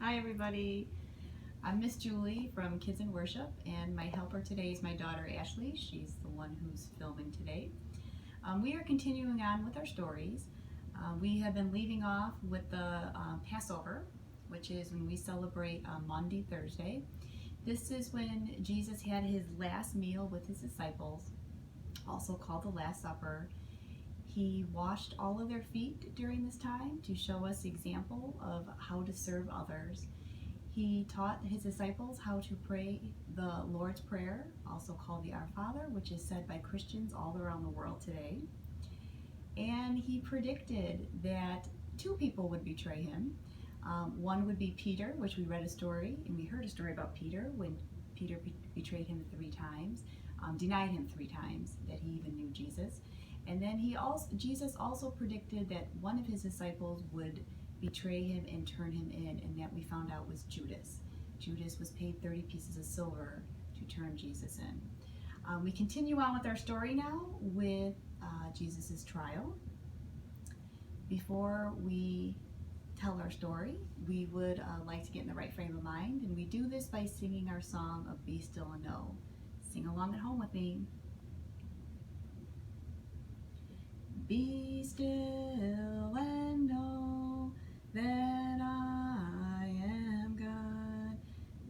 Hi everybody, I'm Miss Julie from Kids in Worship, and my helper today is my daughter Ashley. She's the one who's filming today. We are continuing on with our stories. We have been leaving off with the Passover, which is when we celebrate Maundy Thursday. This is when Jesus had his last meal with his disciples, also called the Last Supper. He washed all of their feet during this time to show us the example of how to serve others. He taught his disciples how to pray the Lord's Prayer, also called the Our Father, which is said by Christians all around the world today. And he predicted that two people would betray him. One would be Peter, which we read a story, and we heard a story about Peter when Peter betrayed him 3 times, denied him 3 times that he even knew Jesus. And then Jesus also predicted that one of his disciples would betray him and turn him in, and that we found out was Judas. Judas was paid 30 pieces of silver to turn Jesus in. We continue on with our story now with Jesus' trial. Before we tell our story, we would like to get in the right frame of mind, and we do this by singing our song of Be Still and Know. Sing along at home with me. Be still and know that I am God.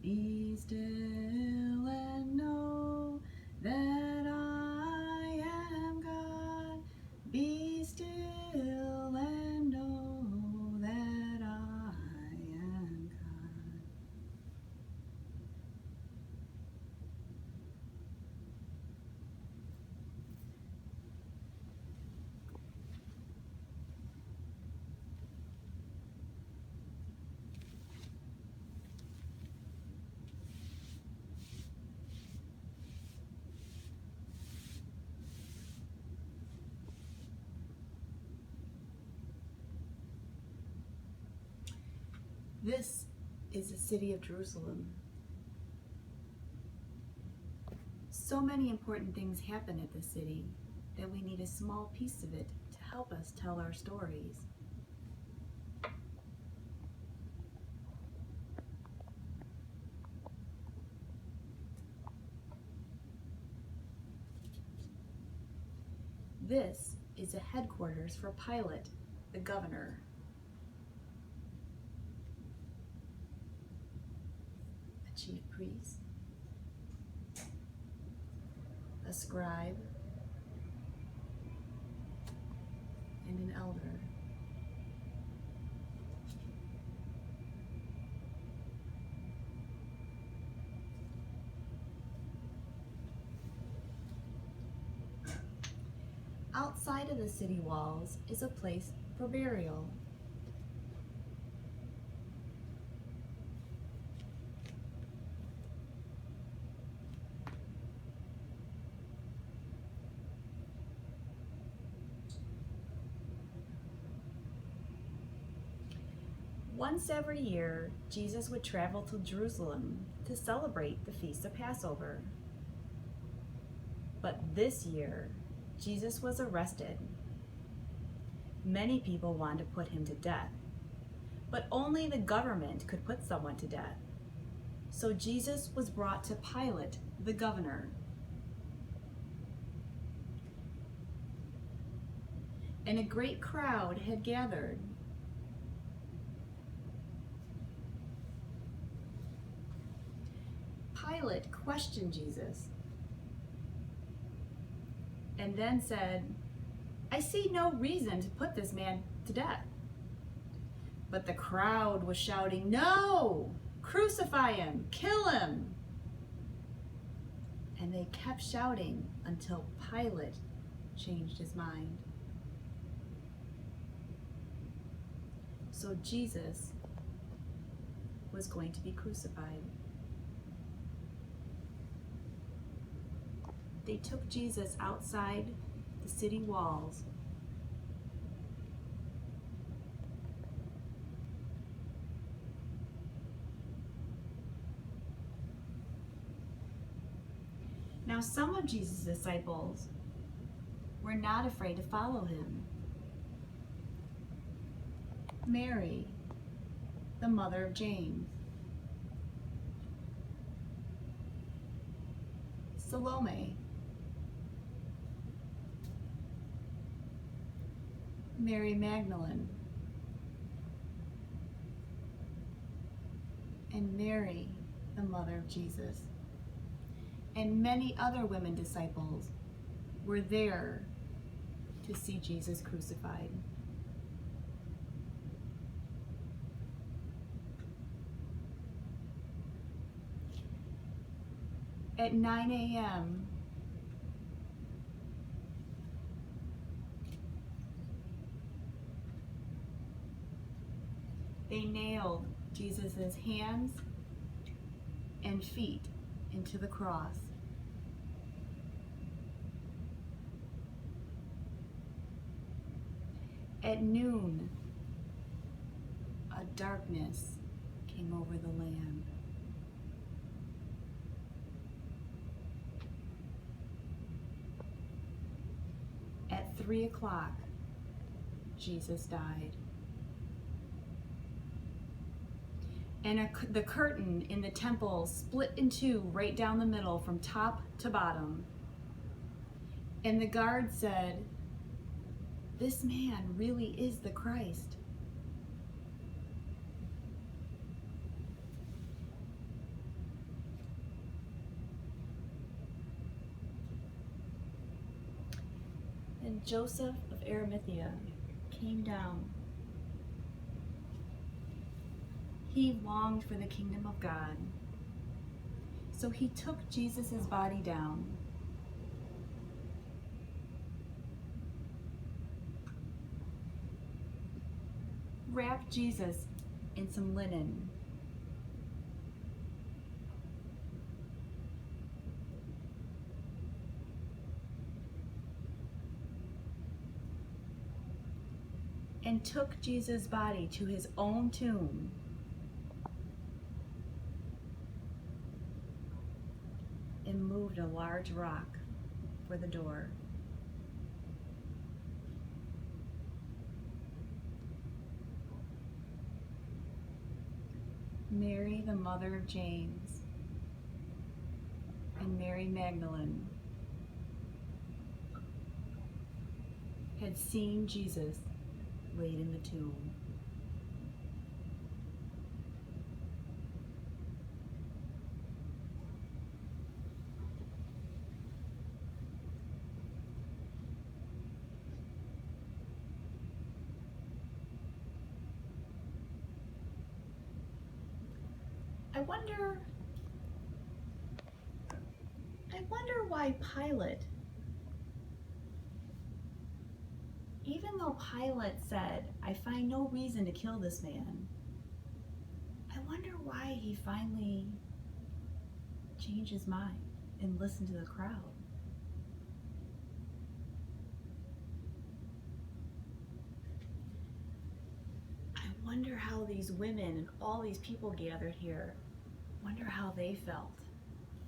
Be still and know that I am God. Be still and know that I am God. This is the city of Jerusalem. So many important things happen at this city that we need a small piece of it to help us tell our stories. This is the headquarters for Pilate, the governor. A chief priest, a scribe, and an elder. Outside of the city walls is a place for burial. Once every year, Jesus would travel to Jerusalem to celebrate the Feast of Passover. But this year, Jesus was arrested. Many people wanted to put him to death, but only the government could put someone to death. So Jesus was brought to Pilate, the governor. And a great crowd had gathered. Pilate questioned Jesus and then said, "I see no reason to put this man to death." But the crowd was shouting, "No! Crucify him! Kill him!" And they kept shouting until Pilate changed his mind. So Jesus was going to be crucified. They took Jesus outside the city walls. Now, some of Jesus' disciples were not afraid to follow him. Mary, the mother of James. Salome, Mary Magdalene, and Mary, the mother of Jesus, and many other women disciples were there to see Jesus crucified. At 9 a.m., they nailed Jesus' hands and feet into the cross. At noon, a darkness came over the land. At 3 o'clock, Jesus died. And the curtain in the temple split in two right down the middle from top to bottom. And the guard said, "This man really is the Christ." And Joseph of Arimathea came down. He longed for the kingdom of God. So he took Jesus' body down. Wrapped Jesus in some linen. And took Jesus' body to his own tomb. And moved a large rock for the door. Mary, the mother of James, and Mary Magdalene had seen Jesus laid in the tomb. I wonder why Pilate, even though Pilate said, "I find no reason to kill this man," I wonder why he finally changed his mind and listened to the crowd. I wonder how these women and all these people gathered here, wonder how they felt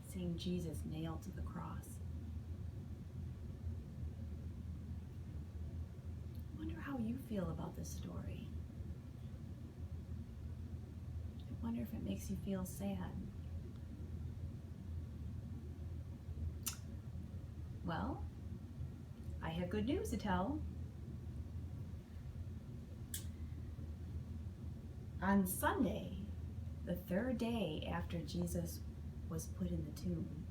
seeing Jesus nailed to the cross. I wonder how you feel about this story. I wonder if it makes you feel sad. Well, I have good news to tell. On Sunday, the third day after Jesus was put in the tomb,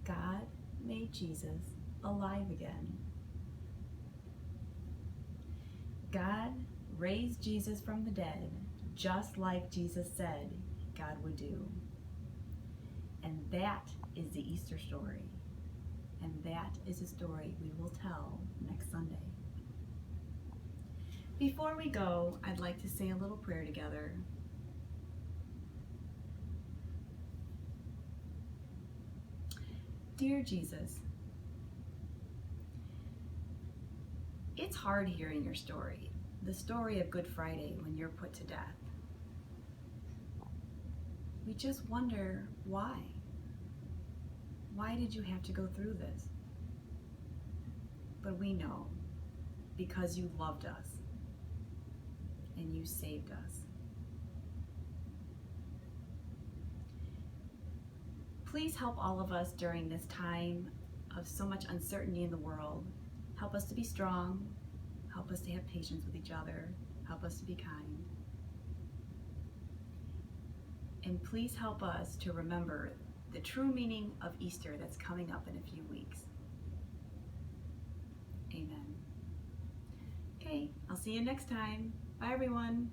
God made Jesus alive again. God raised Jesus from the dead, just like Jesus said God would do. And that is the Easter story. And that is a story we will tell next Sunday. Before we go, I'd like to say a little prayer together. Dear Jesus, it's hard hearing your story, the story of Good Friday when you're put to death. We just wonder why. Why did you have to go through this? But we know, because you loved us and you saved us. Please help all of us during this time of so much uncertainty in the world. Help us to be strong. Help us to have patience with each other. Help us to be kind. And please help us to remember the true meaning of Easter that's coming up in a few weeks. Amen. Okay, I'll see you next time. Bye, everyone.